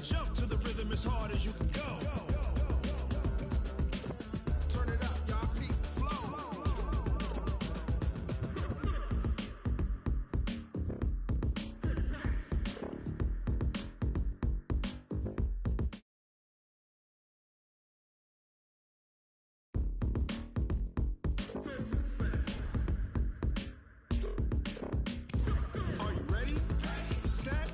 Jump to the rhythm as hard as you can go. Turn it up, y'all. Peak flow. Are you ready? Set.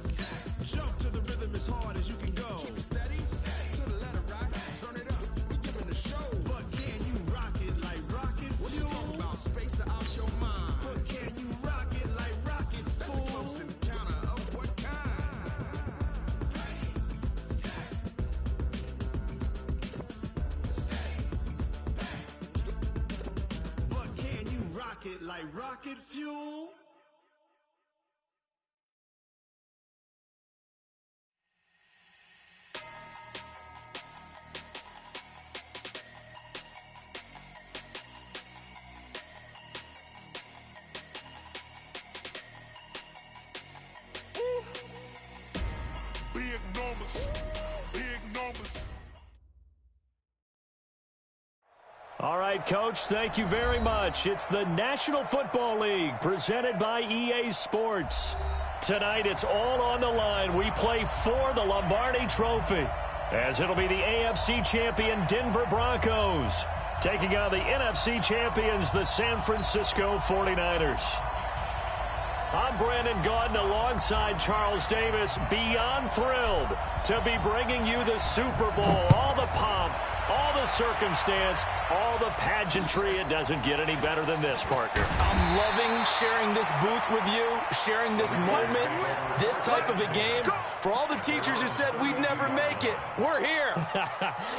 Jump to the rhythm as hard as you can go. Keep it steady. To the letter, right? Turn it up. We giving the show. But can you rock it like rocket fuel? What you talking about? Space out your mind. But can you rock it like rockets, fool? That's a close encounter of what kind? But can you rock it like rocket fuel? Big numbers, big numbers. All right, Coach, thank you very much. It's the National Football League presented by EA Sports. Tonight, it's all on the line. We play for the Lombardi Trophy, as it'll be the AFC champion Denver Broncos taking on the NFC champions, the San Francisco 49ers. I'm Brandon Gaudin alongside Charles Davis, beyond thrilled to be bringing you the Super Bowl. All the pomp, all the circumstance, all the pageantry. It doesn't get any better than this, partner. I'm loving sharing this booth with you, sharing this moment, this type of a game. For all the teachers who said we'd never make it, we're here.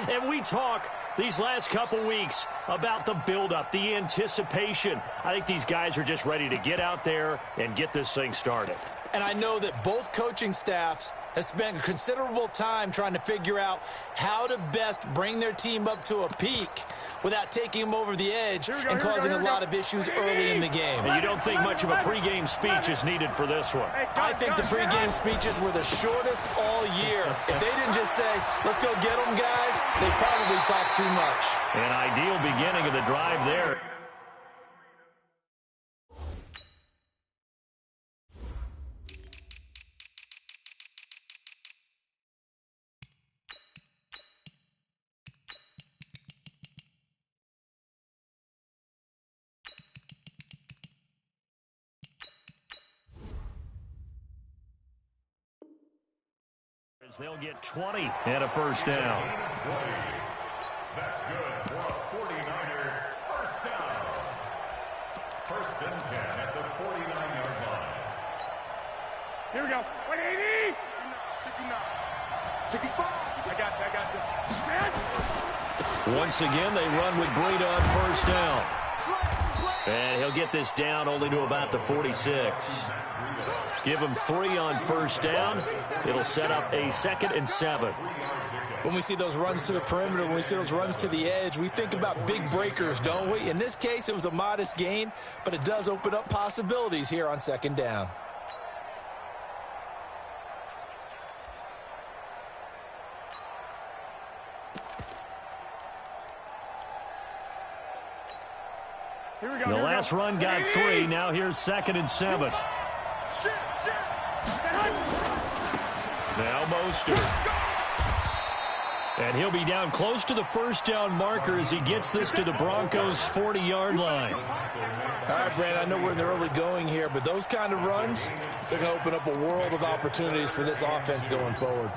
And we talk these last couple weeks about the buildup, the anticipation. I think these guys are just ready to get out there and get this thing started. And I know that both coaching staffs have spent considerable time trying to figure out how to best bring their team up to a peak without taking them over the edge and causing a lot of issues early in the game. And you don't think much of a pregame speech is needed for this one? I think the pregame speeches were the shortest all year. If they didn't just say, let's go get them, guys, they probably talked too much. An ideal beginning of the drive there. They'll get 20 and a first down. That's good for a 49er first down. First and 10 at the 49-yard line. Here we go. 180. 59. 65. I got you. Once again, they run with Breida on first down. And he'll get this down only to about the 46. Give him 3 on first down. It'll set up a 2nd and 7. When we see those runs to the perimeter, when we see those runs to the edge, we think about big breakers, don't we? In this case, it was a modest gain, but it does open up possibilities here on 2nd down. The last run got 3. Now here's 2nd and 7. Now Mostert. And he'll be down close to the first down marker as he gets this to the Broncos' 40-yard line. All right, Brandon, I know we're in the early going here, but those kind of runs, they're going to open up a world of opportunities for this offense going forward.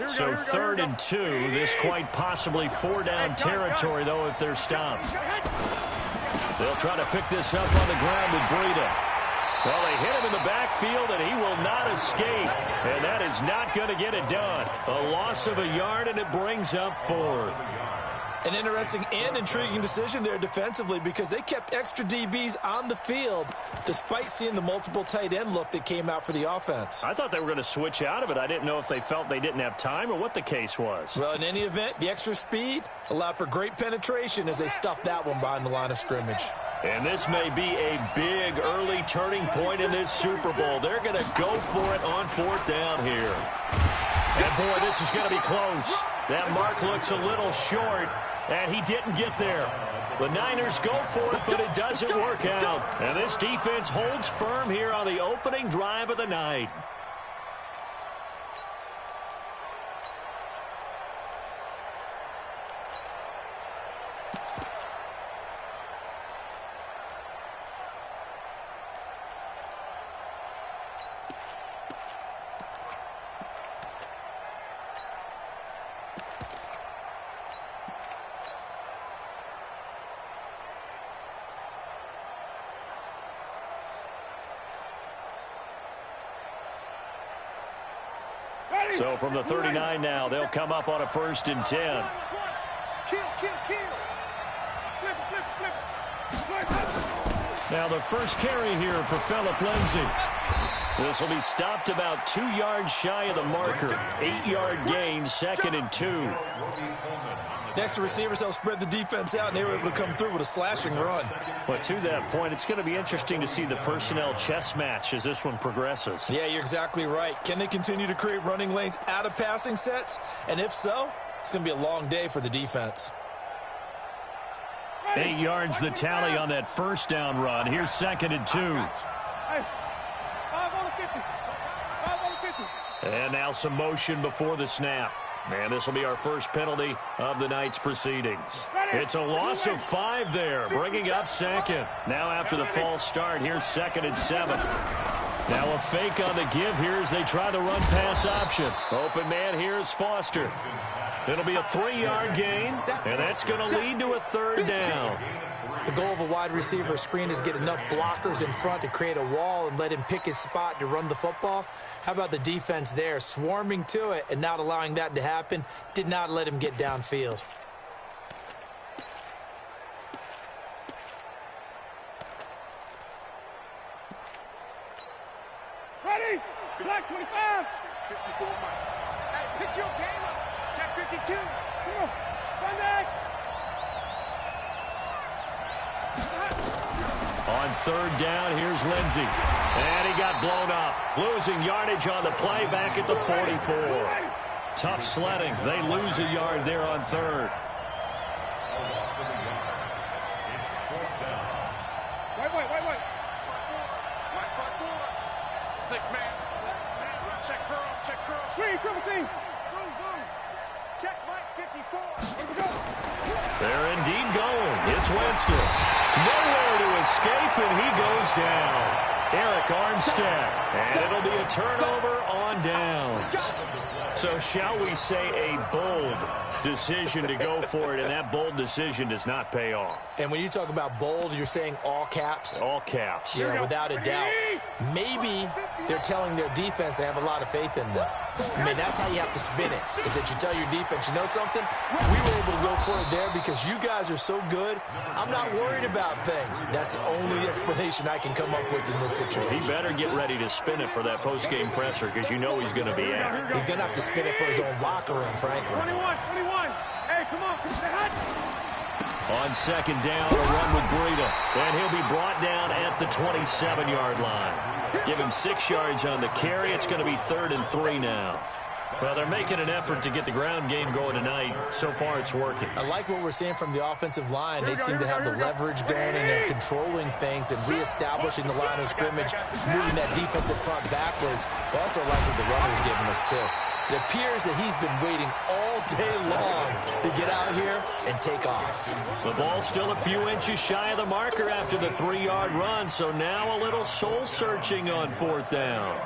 So 3rd and 2. This quite possibly 4-down territory, though, if they're stopped. They'll try to pick this up on the ground with Breida. Well, they hit him in the backfield, and he will not escape. And that is not going to get it done. A loss of a yard, and it brings up 4th. An interesting and intriguing decision there defensively because they kept extra DBs on the field despite seeing the multiple tight end look that came out for the offense. I thought they were going to switch out of it. I didn't know if they felt they didn't have time or what the case was. Well, in any event, the extra speed allowed for great penetration as they stuffed that one behind the line of scrimmage. And this may be a big early turning point in this Super Bowl. They're going to go for it on 4th down here. And, boy, this is going to be close. That mark looks a little short, and he didn't get there. The Niners go for it, but it doesn't work out. And this defense holds firm here on the opening drive of the night. So from the 39 now, they'll come up on a 1st and 10. Now the first carry here for Phillip Lindsay. This will be stopped about 2 yards shy of the marker. 8-yard gain, 2nd and 2. Next, the receivers help spread the defense out, and they were able to come through with a slashing run. But to that point, it's going to be interesting to see the personnel chess match as this one progresses. Yeah, you're exactly right. Can they continue to create running lanes out of passing sets? And if so, it's going to be a long day for the defense. 8 yards the tally on that 1st down run. Here's 2nd and 2. And now some motion before the snap. And this will be our first penalty of the night's proceedings. It's a loss of 5 there, bringing up 2nd. Now after the false start, here's 2nd and 7. Now a fake on the give here as they try the run-pass option. Open man, here's Foster. It'll be a 3-yard gain, and that's going to lead to a 3rd down. The goal of a wide receiver screen is get enough blockers in front to create a wall and let him pick his spot to run the football. How about the defense there, swarming to it and not allowing that to happen? Did not let him get downfield. Ready? Black 25. 54 Mike. Hey, pick your game up. Check 52. Come on. Run back. On 3rd down, here's Lindsay. And he got blown up. Losing yardage on the play back at the 44. Tough sledding. They lose a yard there on 3rd. Wait. 6 man. Check curls. 3, triple team. Check Mike 54. Here we go. They're indeed going. It's Winston. Nowhere to escape, and he goes down. Eric Armstead. And it'll be a turnover on downs. So shall we say a bold decision to go for it, and that bold decision does not pay off. And when you talk about bold, you're saying all caps? All caps. Yeah, without a doubt. Maybe they're telling their defense they have a lot of faith in them. I mean, that's how you have to spin it, is that you tell your defense, you know something? We were able to go for it there because you guys are so good. I'm not worried about things. That's the only explanation I can come up with in this situation. He better get ready to spin it for that post-game presser because you know he's going to be out. He's going to have to spin it for his own locker room, frankly. 21. Hey, come on. On 2nd down, a run with Breida. And he'll be brought down at the 27-yard line. Give him 6 yards on the carry. It's going to be 3rd and 3 now. Well, they're making an effort to get the ground game going tonight. So far, it's working. I like what we're seeing from the offensive line. They seem to have the leverage going, and they're controlling things and reestablishing the line of scrimmage, moving that defensive front backwards. But also like what the runner's giving us, too. It appears that he's been waiting all day long to get out here and take off. The ball's still a few inches shy of the marker after the 3-yard run, so now a little soul-searching on 4th down.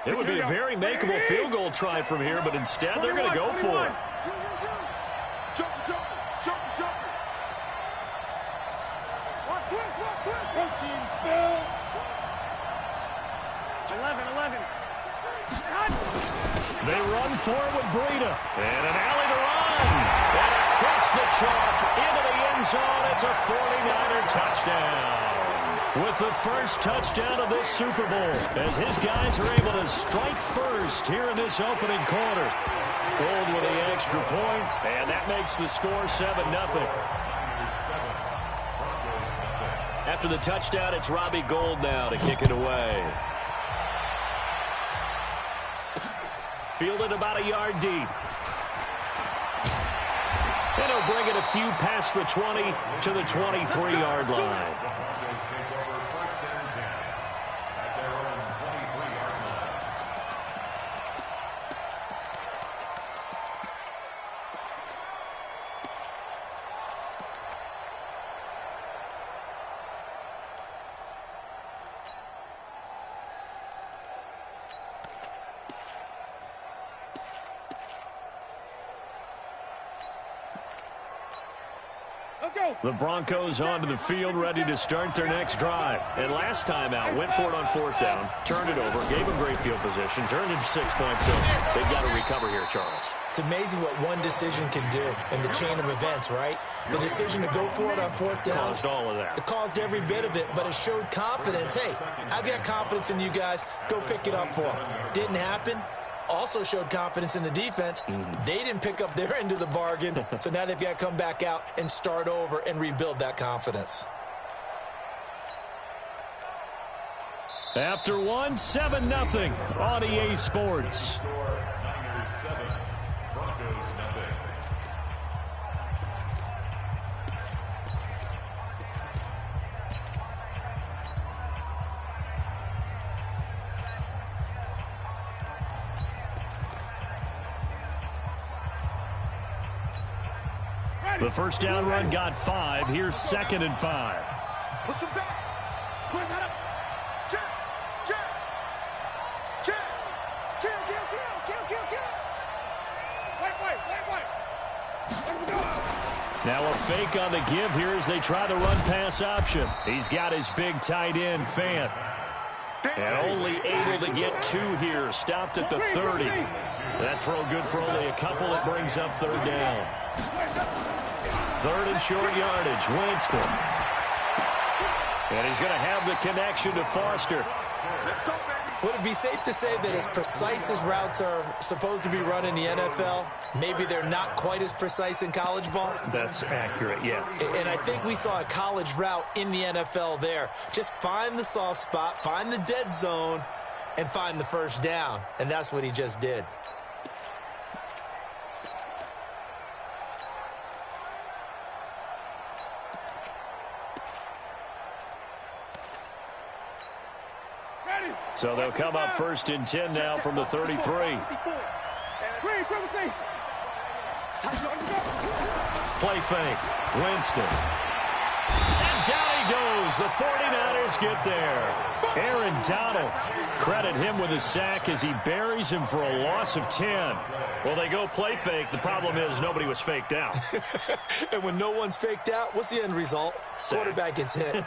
It would be a very makeable field goal try from here, but instead they're going to go for it. Jump. Watch twist. Team still. 11. They run forward with Breida. And an alley to run. And across the chalk into the end zone. It's a 49er touchdown. with the first touchdown of this Super Bowl, as his guys are able to strike first here in this opening quarter. Gold with the extra point, and that makes the score 7-0. After the touchdown, it's Robbie Gould now to kick it away. Fielded about a yard deep. And he'll bring it a few past the 20 to the 23-yard line. The Broncos onto the field, ready to start their next drive. And last time out, went for it on 4th down, turned it over, gave them great field position, turned it 6 points. So they've got to recover here, Charles. It's amazing what one decision can do in the chain of events, right? The decision to go for it on 4th down. Caused all of that. It caused every bit of it, but it showed confidence. Hey, I've got confidence in you guys. Go pick it up for them. Didn't happen. Also showed confidence in the defense. They didn't pick up their end of the bargain, so now they've got to come back out and start over and rebuild that confidence. After 7-0 on EA Sports. The first down run got 5. Here's 2nd and 5. Push him back. Put that up. Check. Kill. Wait. Now a fake on the give here as they try the run-pass option. He's got his big tight end, Fant. And only able to get 2 here. Stopped at the 30. That throw good for only a couple. It brings up 3rd down. 3rd and short yardage, Winston. And he's going to have the connection to Foster. Would it be safe to say that as precise as routes are supposed to be run in the NFL, maybe they're not quite as precise in college ball? That's accurate, yeah. And I think we saw a college route in the NFL there. Just find the soft spot, find the dead zone, and find the first down. And that's what he just did. So they'll come up 1st and 10 now from the 33. Play fake. Winston. And down he goes. The 49ers get there. Aaron Donald. Credit him with a sack as he buries him for a loss of 10. Well, they go play fake. The problem is nobody was faked out. And when no one's faked out, what's the end result? Sack. Quarterback gets hit.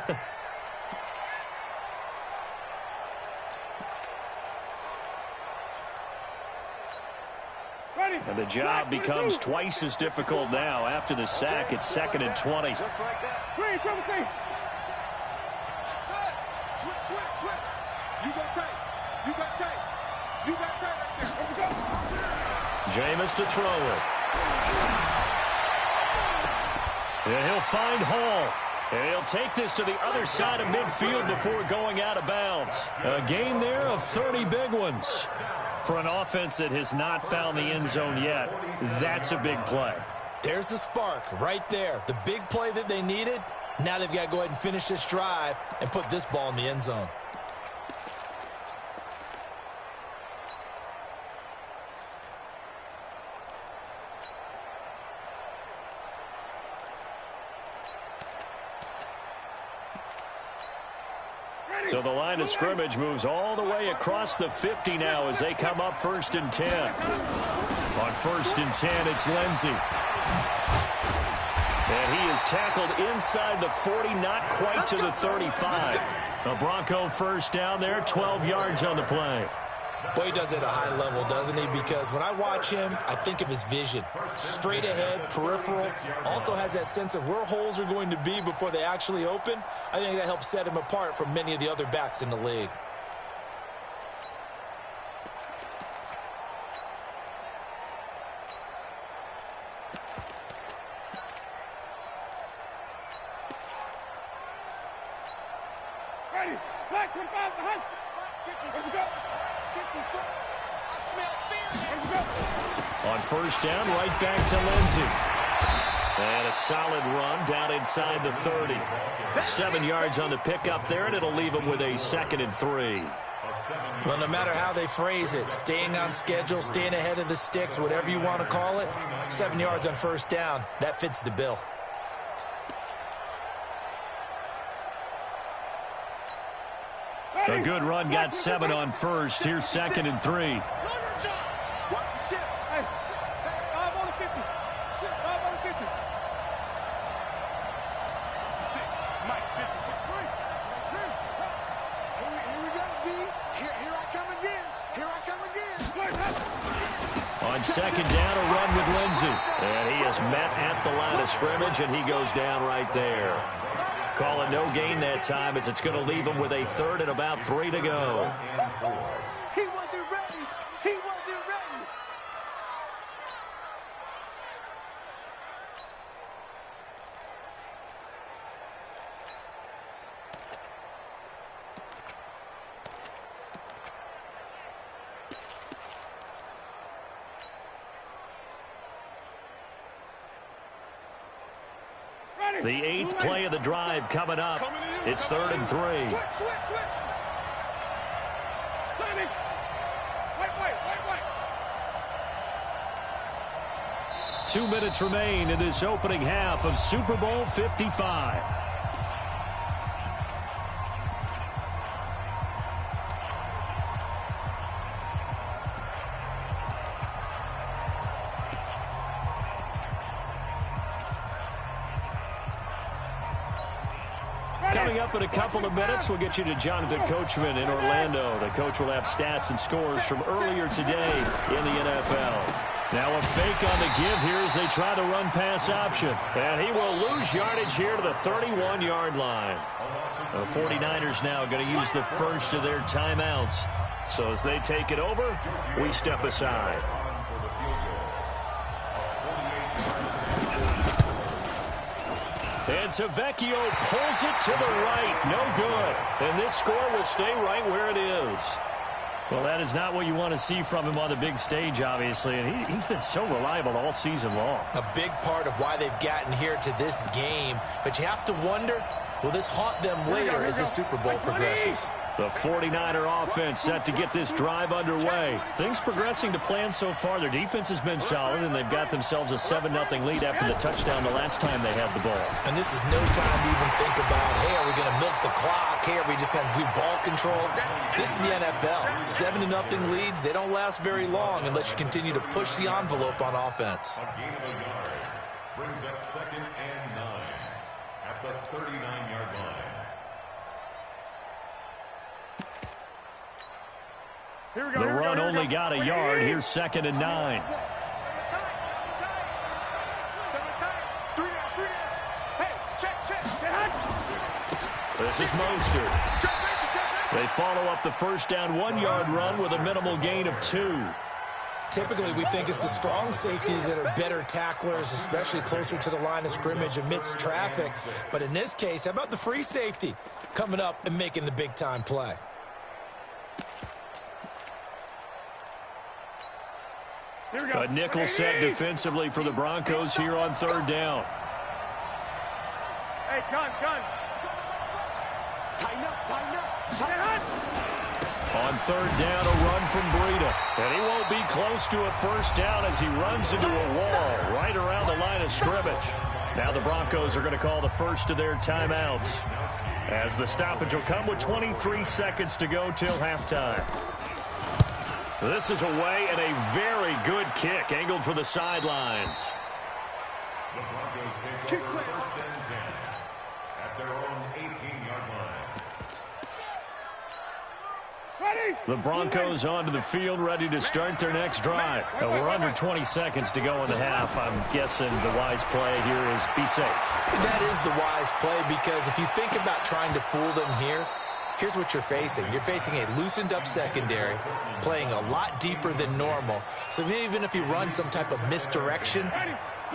And the job becomes twice as difficult now. After the sack, it's 2nd and 20. Just like that. Switch. You got tight right there. Jameis to throw it. And he'll find Hall. And he'll take this to the other side of midfield before going out of bounds. A gain there of 30 big ones. For an offense that has not found the end zone yet, that's a big play. There's the spark right there. The big play that they needed. Now they've got to go ahead and finish this drive and put this ball in the end zone. So the line of scrimmage moves all the way across the 50 now as they come up 1st and 10. On 1st and 10, it's Lindsey. And he is tackled inside the 40, not quite to the 35. A Bronco first down there, 12 yards on the play. Boy, he does it at a high level, doesn't he? Because when I watch him, I think of his vision. Straight ahead, peripheral, also has that sense of where holes are going to be before they actually open. I think that helps set him apart from many of the other backs in the league. Ready. Flag 25 behind. Here we go. On first down, right back to Lindsey. And a solid run down inside the 30. 7 yards on the pickup there, and it'll leave him with a 2nd and 3. Well, no matter how they phrase it, staying on schedule, staying ahead of the sticks, whatever you want to call it, 7 yards on first down, that fits the bill. A good run, got 7 on first. Here's 2nd and 3. Watch the ship. Hey, 5 on the 50. 5 on the 50. 56. Mike, 56. Here we go, D. Here I come again. Here I come again. On 2nd down, a run with Lindsey. And he is met at the line of scrimmage, and he goes down right there. Call it no gain that time, as it's going to leave him with a 3rd and about 3 to go. He wasn't ready. He wasn't ready. The 8th play of the drive coming up. It's 3rd and 3. Switch. Landing. Wait. 2 minutes remain in this opening half of Super Bowl 55. Coming up in a couple of minutes, we'll get you to Jonathan Coachman in Orlando. The coach will have stats and scores from earlier today in the NFL. Now a fake on the give here as they try to run pass option. And he will lose yardage here to the 31-yard line. The 49ers now going to use the first of their timeouts. So as they take it over, we step aside. And Tavecchio pulls it to the right. No good. And this score will stay right where it is. Well, that is not what you want to see from him on the big stage, obviously. And he's been so reliable all season long. A big part of why they've gotten here to this game. But you have to wonder, will this haunt them later as the Super Bowl progresses? The 49er offense set to get this drive underway. Things progressing to plan so far. Their defense has been solid, and they've got themselves a 7-0 lead after the touchdown the last time they had the ball. And this is no time to even think about, hey, are we going to milk the clock? Hey, are we just going to do ball control? This is the NFL. 7-0 leads, they don't last very long unless you continue to push the envelope on offense. A gain of a yard brings up 2nd and 9 at the 39-yard line. The run only got a yard. Here's 2nd and 9. This is Mostert. They follow up the first down 1-yard run with a minimal gain of 2. Typically, we think it's the strong safeties that are better tacklers, especially closer to the line of scrimmage amidst traffic. But in this case, how about the free safety coming up and making the big-time play? A nickel set defensively for the Broncos here on 3rd down. Hey, gun. Tighten up. On 3rd down, a run from Breida. And he won't be close to a first down as he runs into a wall right around the line of scrimmage. Now the Broncos are going to call the first of their timeouts, as the stoppage will come with 23 seconds to go till halftime. This is away, and a very good kick angled for the sidelines. The Broncos take over 1st and 10 at their own 18-yard line. The Broncos onto the field, ready to start their next drive. We're under 20 seconds to go in the half. I'm guessing the wise play here is be safe. That is the wise play, because if you think about trying to fool them here, here's what you're facing. You're facing a loosened-up secondary, playing a lot deeper than normal. So even if you run some type of misdirection,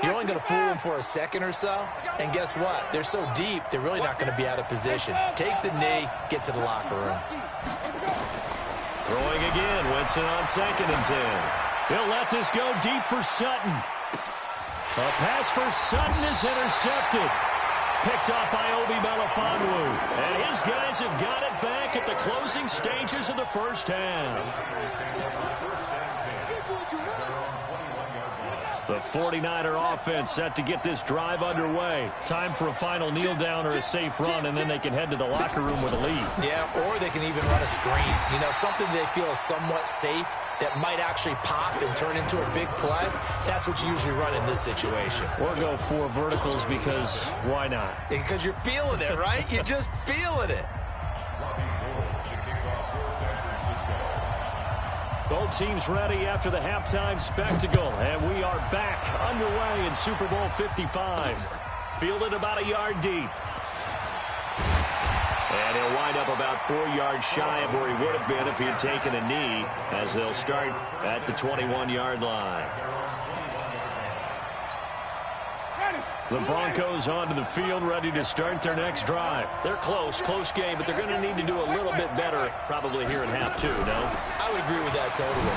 you're only going to fool them for a second or so. And guess what? They're so deep, they're really not going to be out of position. Take the knee, get to the locker room. Throwing again, Winston on 2nd and 10. He'll let this go deep for Sutton. A pass for Sutton is intercepted. Picked off by Obi Melifonwu. And his guys have got it back at the closing stages of the first half. The 49er offense set to get this drive underway. Time for a final kneel down or a safe run, and then they can head to the locker room with a lead. Yeah, or they can even run a screen. You know, something they feel is somewhat safe that might actually pop and turn into a big play. That's what you usually run in this situation. Or go 4 verticals, because why not? Because you're feeling it, right? You're just feeling it. Both teams ready after the halftime spectacle, and we are back underway in Super Bowl 55. Fielded about a yard deep. And he'll wind up about 4 yards shy of where he would have been if he had taken a knee, as they'll start at the 21-yard line. The Broncos onto the field, ready to start their next drive. They're close game, but they're going to need to do a little bit better probably here in half 2, no? I would agree with that totally.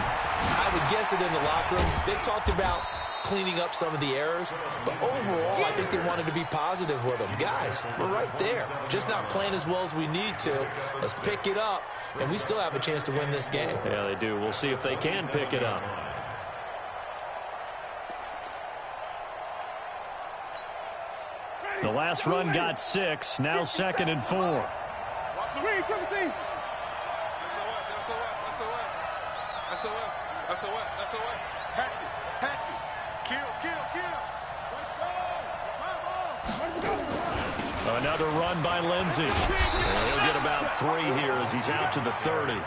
I would guess it in the locker room. They talked about cleaning up some of the errors, but overall, I think they wanted to be positive with them. Guys, we're right there. Just not playing as well as we need to. Let's pick it up, and we still have a chance to win this game. Yeah, they do. We'll see if they can pick it up. The last run got 6, now 2nd and 4. Another run by Lindsey. And he'll get about 3 here as he's out to the 30.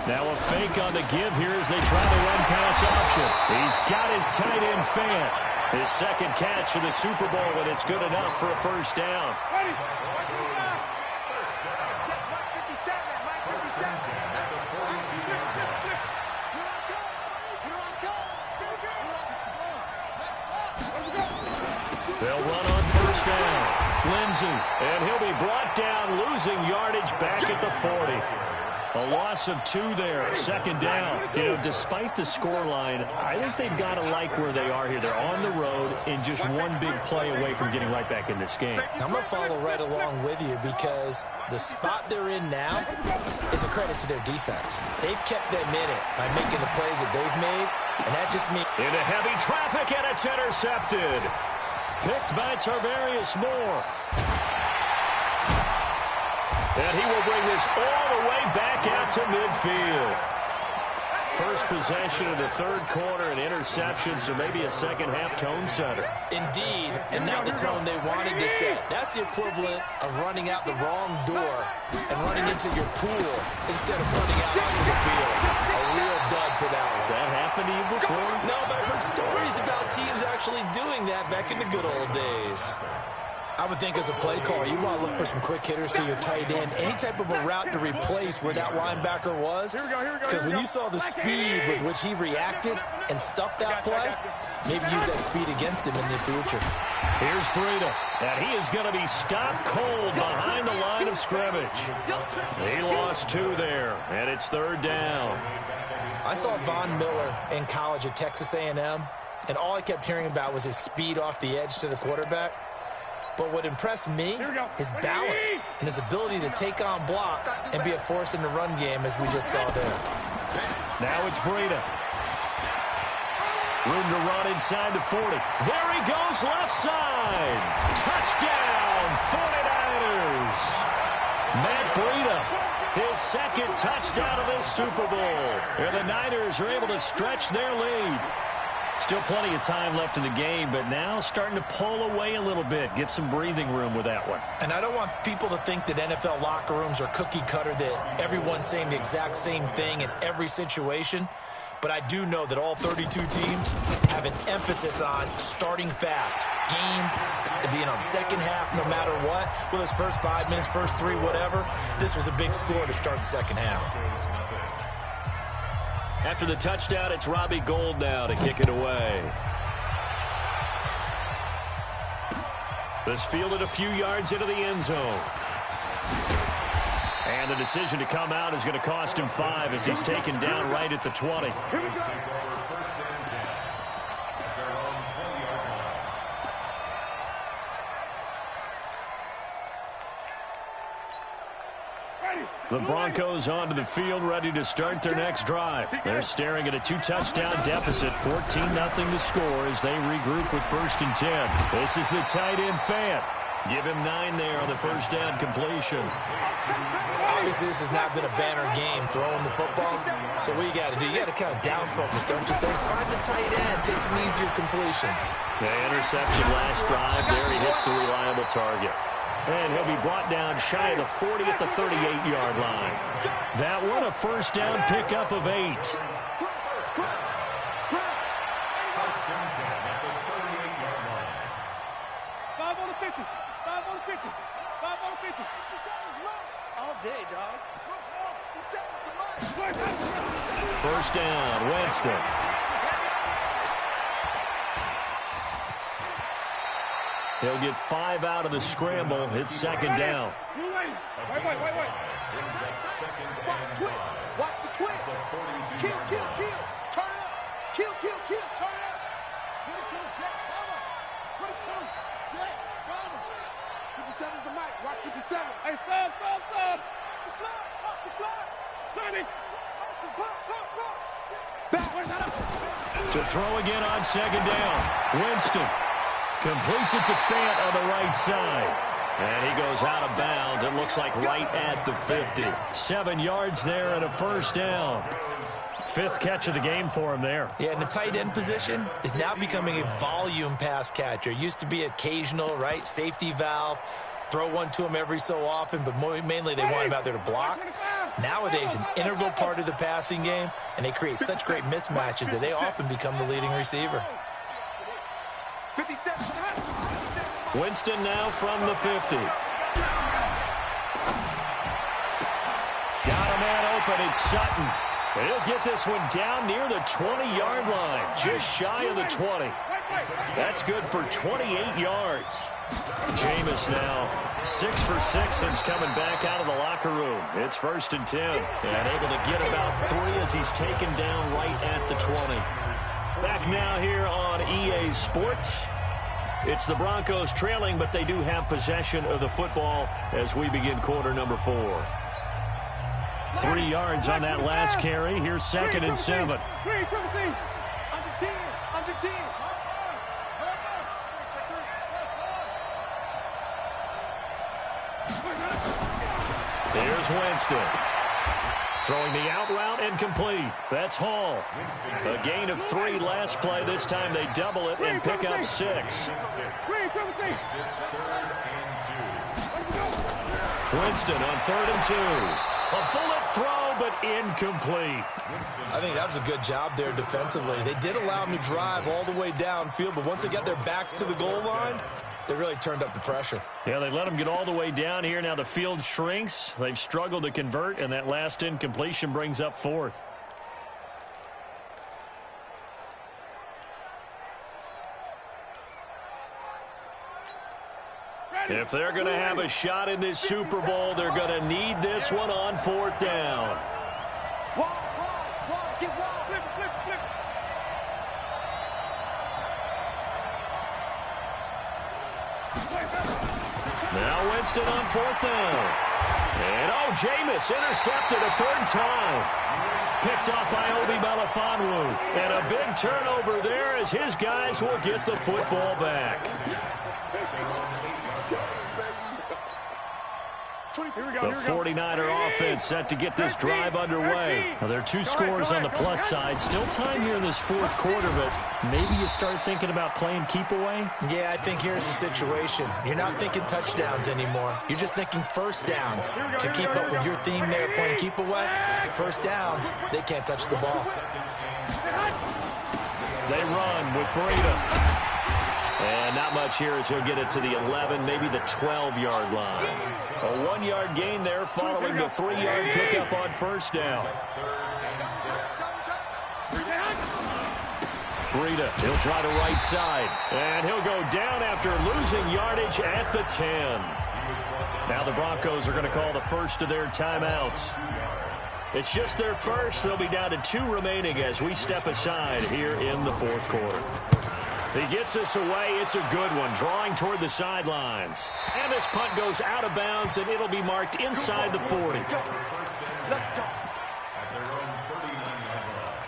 Now a fake on the give here as they try the run-pass option. He's got his tight end Fant. His 2nd catch of the Super Bowl, and it's good enough for a first down. They'll run on first down. Lindsey, and he'll be brought down, losing yardage back at the 40. A loss of 2 there, 2nd down. You know, despite the scoreline, I think they've got to like where they are here. They're on the road and just one big play away from getting right back in this game. I'm going to follow right along with you, because the spot they're in now is a credit to their defense. They've kept them in it by making the plays that they've made, and that just means... Into heavy traffic, and it's intercepted. Picked by Tarvarius Moore. And he will bring this all the way back out to midfield. First possession of the 3rd quarter, an interception, so maybe a second-half tone setter. Indeed, and now the tone they wanted to set. That's the equivalent of running out the wrong door and running into your pool instead of running out onto the field. A real dud for that one. Has that happened to you before? No, but I've heard stories about teams actually doing that back in the good old days. I would think as a play caller, you want to look for some quick hitters to your tight end. Any type of a route to replace where that linebacker was. Because when you saw the speed with which he reacted and stuffed that play, maybe use that speed against him in the future. Here's Breida, and he is going to be stopped cold behind the line of scrimmage. He lost 2 there, and it's 3rd down. I saw Von Miller in college at Texas A&M, and all I kept hearing about was his speed off the edge to the quarterback. But what impressed me, his balance and his ability to take on blocks and be a force in the run game, as we just saw there. Now it's Breida. Room to run inside the 40. There he goes, left side. Touchdown, 49ers. Matt Breida, his 2nd touchdown of this Super Bowl. And the Niners are able to stretch their lead. Still plenty of time left in the game, but now starting to pull away a little bit. Get some breathing room with that one. And I don't want people to think that NFL locker rooms are cookie cutter, that everyone's saying the exact same thing in every situation. But I do know that all 32 teams have an emphasis on starting fast. Game, second half, no matter what. Well, his first 5 minutes, first 3, whatever. This was a big score to start the second half. After the touchdown, it's Robbie Gould now to kick it away. This fielded a few yards into the end zone. And the decision to come out is going to cost him 5 as he's taken down right at the 20. Here we go. The Broncos onto the field, ready to start their next drive. They're staring at a 2-touchdown deficit, 14-0 to score as they regroup with 1st and 10. This is the tight end Fant. Give him 9 there on the first down completion. Obviously, this has not been a banner game throwing the football. So what you got to do, you got to kind of down focus, don't you think? Find the tight end, take some easier completions. The interception last drive there. He hits the reliable target. And he'll be brought down shy of the 40 at the 38-yard line. That one a first down pickup of 8. First and 10 at the 38-yard line. 5 on the 50. 5 on the 50. 5 on the 50. All day, dog. First down, Winston. He'll get 5 out of the scramble. It's second down. Wait. Watch the twist. Watch the twist. Kill. Turn it up. Kill. Turn it up. 22, Jack Bomber. 22, Jack Bomber. 57 is the mic. Watch 57. Hey, stop. Watch the blood. 30. Back. To throw again on second down. Winston completes it to Fant on the right side. And he goes out of bounds. It looks like right at the 50. 7 yards there and a first down. 5th catch of the game for him there. Yeah, and the tight end position is now becoming a volume pass catcher. Used to be occasional, right? Safety valve. Throw one to him every so often, but mainly they want him out there to block. Nowadays, an integral part of the passing game, and they create such great mismatches that they often become the leading receiver. 57. Winston now from the 50. Got a man open. It's Sutton. He'll get this one down near the 20-yard line, just shy of the 20. That's good for 28 yards. Jameis now 6 for 6 since coming back out of the locker room. It's 1st and 10. And able to get about 3 as he's taken down right at the 20. Back now here on EA Sports. It's the Broncos trailing, but they do have possession of the football as we begin quarter number 4. 3 yards on that last carry. Here's 2nd and 7. Here's Winston. Throwing the out route and complete. That's Hall. A gain of 3 last play. This time they double it and pick up 6. Winston on 3rd and 2. A bullet throw, but incomplete. I think that was a good job there defensively. They did allow him to drive all the way downfield, but once they got their backs to the goal line, they really turned up the pressure. Yeah, they let him get all the way down here. Now the field shrinks. They've struggled to convert, and that last incompletion brings up 4th. If they're going to have a shot in this Super Bowl, they're going to need this one on 4th down. Now Winston on 4th down. And, Jameis intercepted a 3rd time. Picked off by Obi Melifonwu. And a big turnover there as his guys will get the football back. The 49er offense set to get this drive underway. Now, there are two scores on the plus side. Still time here in this fourth quarter, but maybe you start thinking about playing keep away? Yeah, I think here's the situation. You're not thinking touchdowns anymore. You're just thinking first downs. To keep up with your theme there, playing keep away, first downs, they can't touch the ball. They run with Breida. And not much here as he'll get it to the 11, maybe the 12-yard line. A 1-yard gain there following the 3-yard pickup on first down. Breida, he'll try to right side. And he'll go down after losing yardage at the 10. Now the Broncos are going to call the first of their timeouts. It's just their first. They'll be down to 2 remaining as we step aside here in the fourth quarter. He gets us away. It's a good one, drawing toward the sidelines. And this punt goes out of bounds, and it'll be marked inside the 40. Let's go. At their own 39-yard line.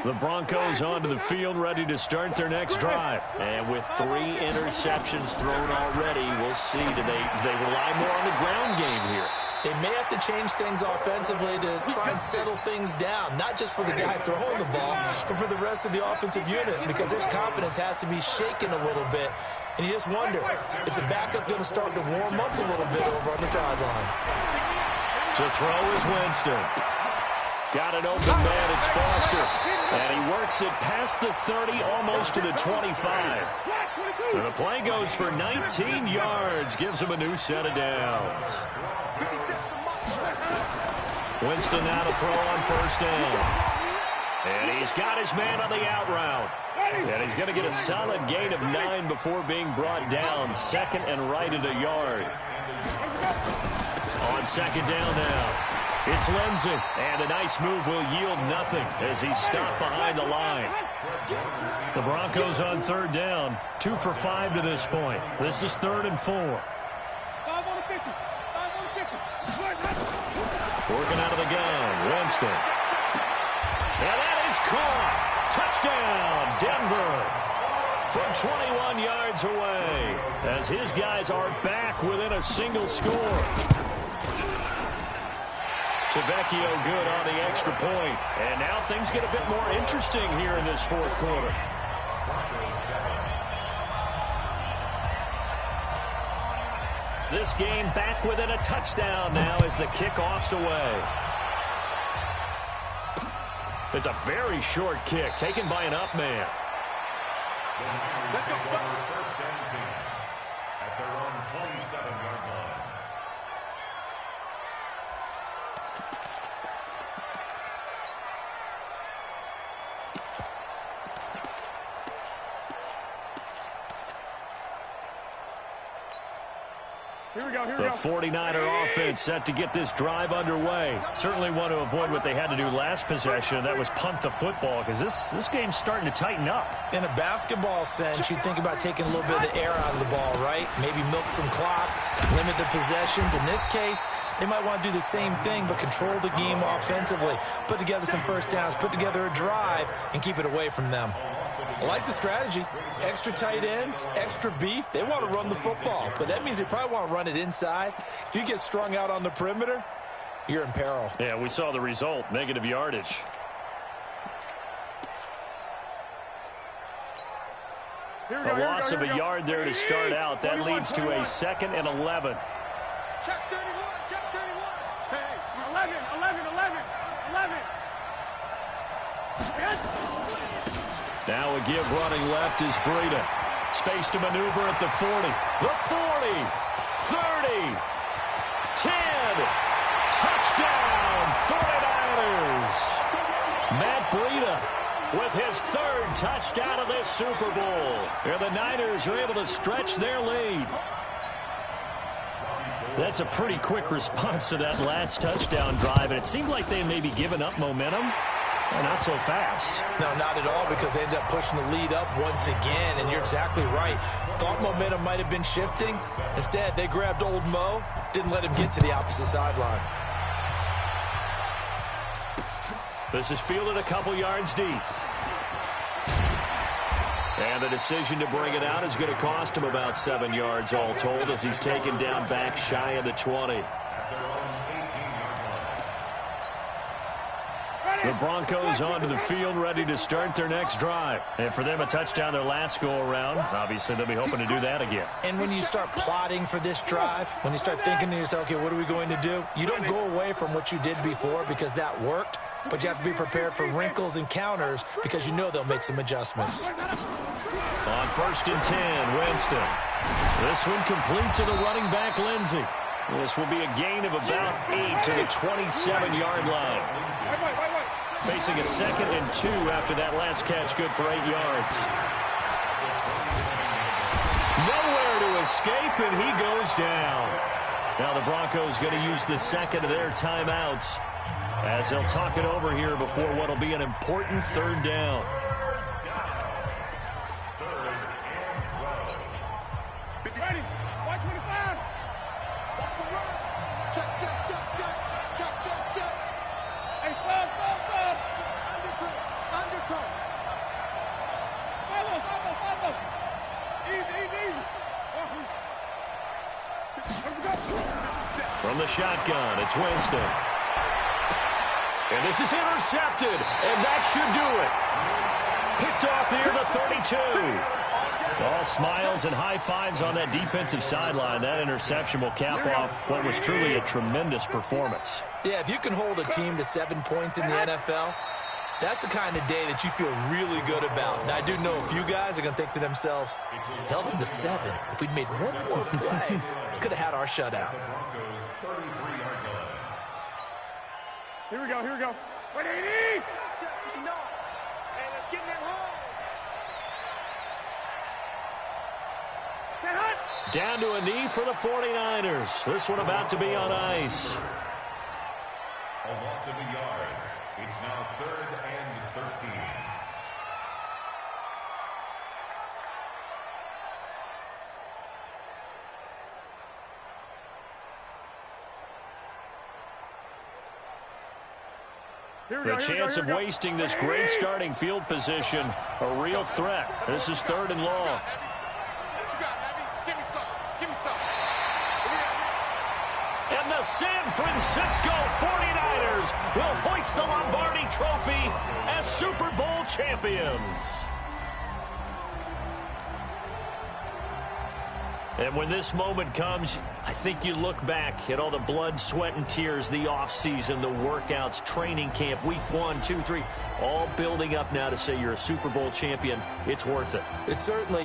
The Broncos onto the field, ready to start their next drive. And with 3 interceptions thrown already, we'll see. Do they rely more on the ground game here? They may have to change things offensively to try and settle things down, not just for the guy throwing the ball, but for the rest of the offensive unit, because their confidence has to be shaken a little bit. And you just wonder, is the backup going to start to warm up a little bit over on the sideline? To throw is Winston. Got an open man, it's Foster. And he works it past the 30, almost to the 25. And the play goes for 19 yards, gives him a new set of downs. Winston now to throw on first down. And he's got his man on the out route. And he's going to get a solid gain of 9 before being brought down. Second and right at a yard. On second down now. It's Lindsey, and a nice move will yield nothing as he's stopped behind the line. The Broncos on third down, 2 for 5 to this point. This is 3rd and 4. 5 on the 50. 5 on the 50. Working out of the gun, Winston. And that is caught. Touchdown, Denver. From 21 yards away, as his guys are back within a single score. Vecchio good on the extra point. And now things get a bit more interesting here in this fourth quarter. This game back within a touchdown now as the kickoff's away. It's a very short kick taken by an up man. Let's go. First and 10 at their own 27-yard line. The 49er offense set to get this drive underway. Certainly want to avoid what they had to do last possession. That was punt the football, because this game's starting to tighten up. In a basketball sense, you think about taking a little bit of the air out of the ball, right? Maybe milk some clock, limit the possessions. In this case, they might want to do the same thing, but control the game offensively. Put together some first downs, put together a drive, and keep it away from them. I like the strategy. Extra tight ends, extra beef. They want to run the football, but that means they probably want to run it inside. If you get strung out on the perimeter, you're in peril. Yeah, we saw the result, negative yardage. A loss of a yard there to start out. That leads to a 2nd and 11. Check 31, check 31. Hey, 11. Now a give running left is Breida. Space to maneuver at the 40. The 40. 30. 10. Touchdown, 49ers. Matt Breida with his 3rd touchdown of this Super Bowl. And the Niners are able to stretch their lead. That's a pretty quick response to that last touchdown drive. And it seemed like they may be giving up momentum. Well, not so fast. No, not at all, because they ended up pushing the lead up once again, and you're exactly right. Thought momentum might have been shifting. Instead, they grabbed old Mo, didn't let him get to the opposite sideline. This is fielded a couple yards deep. And the decision to bring it out is going to cost him about 7 yards all told as he's taken down back shy of the 20. The Broncos onto the field ready to start their next drive. And for them, a touchdown their last go-around. Obviously, they'll be hoping to do that again. And when you start plotting for this drive, when you start thinking to yourself, okay, what are we going to do? You don't go away from what you did before because that worked, but you have to be prepared for wrinkles and counters because you know they'll make some adjustments. On 1st and 10, Winston. This one complete to the running back, Lindsey. This will be a gain of about 8 to the 27-yard line. Facing a 2nd and 2 after that last catch, good for 8 yards. Nowhere to escape, and he goes down. Now the Broncos going to use the second of their timeouts as they'll talk it over here before what will be an important 3rd down. From the shotgun, it's Winston. And this is intercepted, and that should do it. Picked off near the 32. All smiles and high fives on that defensive sideline. That interception will cap off what was truly a tremendous performance. Yeah, if you can hold a team to 7 points in the NFL, that's the kind of day that you feel really good about. Now, I do know a few guys are going to think to themselves, held them to 7. If we'd made one more play, could have had our shutout. Here we go, here we go. 180! Hey, let's get in that hole. Down to a knee for the 49ers. This one about to be on ice. A loss of a yard. It's now 3rd and 13. The chance of wasting this great starting field position, a real threat. This is 3rd and long. What you got, Levy? Give me some. Give me some. And the San Francisco 49ers will hoist the Lombardi Trophy as Super Bowl champions. And when this moment comes, I think you look back at all the blood, sweat, and tears, the offseason, the workouts, training camp, week 1, 2, 3, all building up now to say you're a Super Bowl champion. It's worth it. It's certainly